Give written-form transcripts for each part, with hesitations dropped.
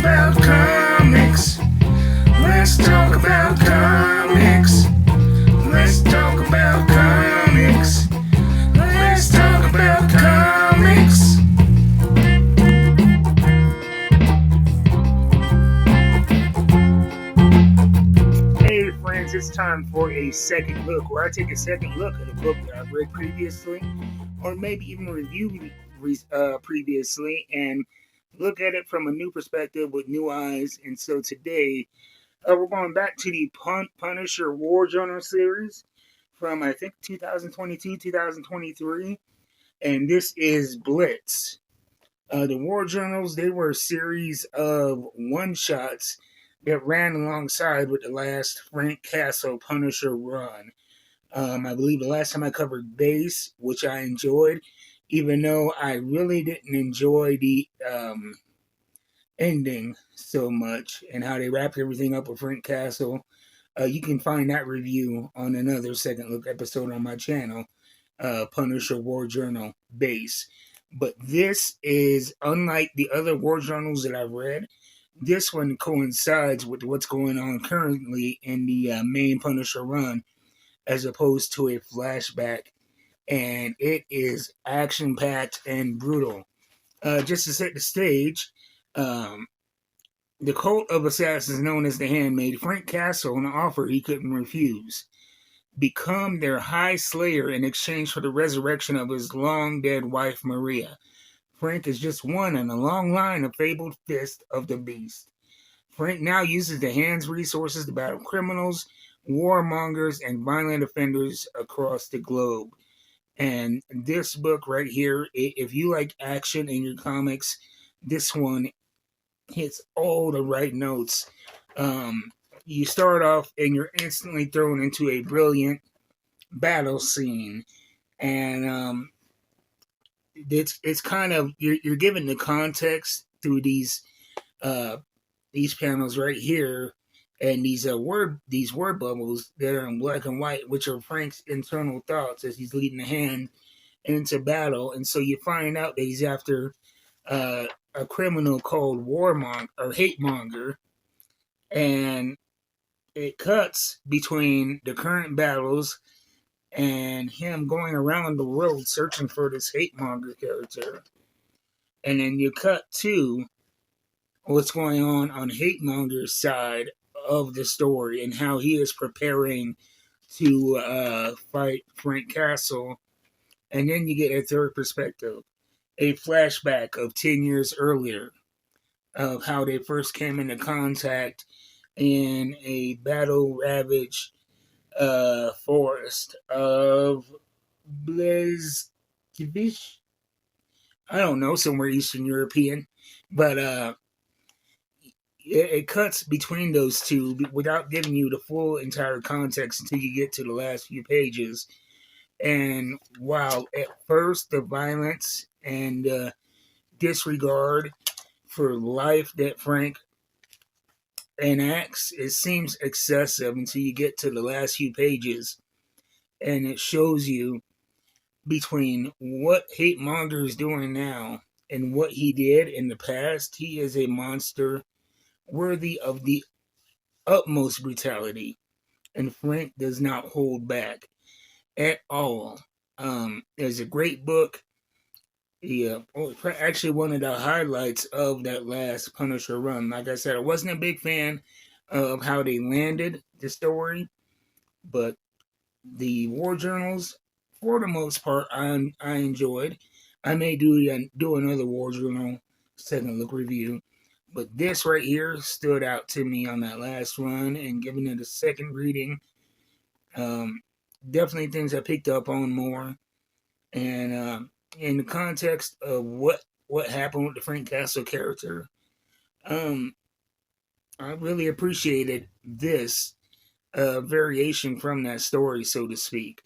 about comics. Let's talk about comics. Let's talk about comics. Let's talk about comics. Hey friends, it's time for a second look, where I take a second look at a book that I've read previously, or maybe even reviewed previously, and look at it from a new perspective with new eyes. And so today, we're going back to the Punisher War Journal series from, I think, 2022, 2023, and this is Blitz. The War Journals, they were a series of one-shots that ran alongside with the last Frank Castle Punisher run. I believe the last time I covered Base, which I enjoyed, even though I really didn't enjoy the ending so much and how they wrapped everything up with Frank Castle. You can find that review on another second look episode on my channel, Punisher War Journal Base. But this is, unlike the other War Journals that I've read, this one coincides with what's going on currently in the main Punisher run, as opposed to a flashback. And it is action-packed and brutal. Just to set the stage, the cult of assassins known as the Handmaid, Frank Castle, an offer he couldn't refuse. Become their high slayer in exchange for the resurrection of his long-dead wife, Maria. Frank is just one in a long line of fabled fist of the beast. Frank now uses the hand's resources to battle criminals, warmongers, and violent offenders across the globe. And this book right here, if you like action in your comics, this one hits all the right notes. You start off and you're instantly thrown into a brilliant battle scene, and it's kind of you're given the context through these panels right here, and these word bubbles that are in black and white, which are Frank's internal thoughts as he's leading the hand into battle. And so you find out that he's after a criminal called Hate Monger, and it cuts between the current battles and him going around the world searching for this Hate Monger character. And then you cut to what's going on Hate Monger's side of the story and how he is preparing to fight Frank Castle. And then you get a third perspective, a flashback of 10 years earlier, of how they first came into contact in a battle-ravaged forest of Blizkivish. I don't know, somewhere Eastern European. But it cuts between those two without giving you the full entire context until you get to the last few pages. And while at first the violence and disregard for life that Frank enacts, it seems excessive until you get to the last few pages, and it shows you between what Hate Monger is doing now and what he did in the past. He is a monster worthy of the utmost brutality, and Frank does not hold back at all. It's a great book. Actually one of the highlights of that last Punisher run. Like I said, I wasn't a big fan of how they landed the story, but the War Journals, for the most part, I enjoyed. I may do another War Journal second look review, but this right here stood out to me on that last run, and giving it a second reading, definitely things I picked up on more. And in the context of what happened with the Frank Castle character, I really appreciated this variation from that story, so to speak.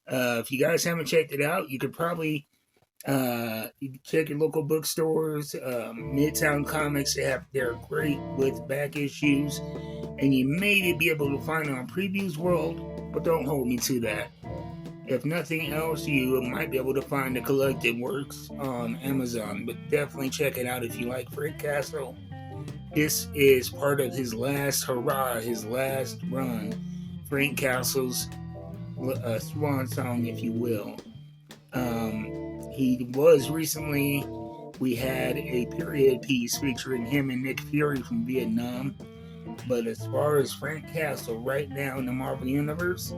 If you guys haven't checked it out, you could probably you can check your local bookstores. Midtown Comics, they're great with back issues, and you may be able to find it on Previews World, but don't hold me to that. If nothing else, you might be able to find the collected works on Amazon, but definitely check it out if you like Frank Castle This is part of his last hurrah, his last run. Frank Castle's swan song, if you will. He was recently, we had a period piece featuring him and Nick Fury from Vietnam. But as far as Frank Castle right now in the Marvel Universe,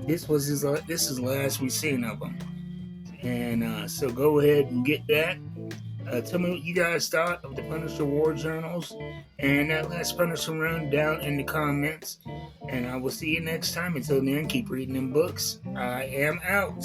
this is the last we've seen of him. And so go ahead and get that. Tell me what you guys thought of the Punisher War Journals and that last Punisher run down in the comments. And I will see you next time. Until then, keep reading them books. I am out.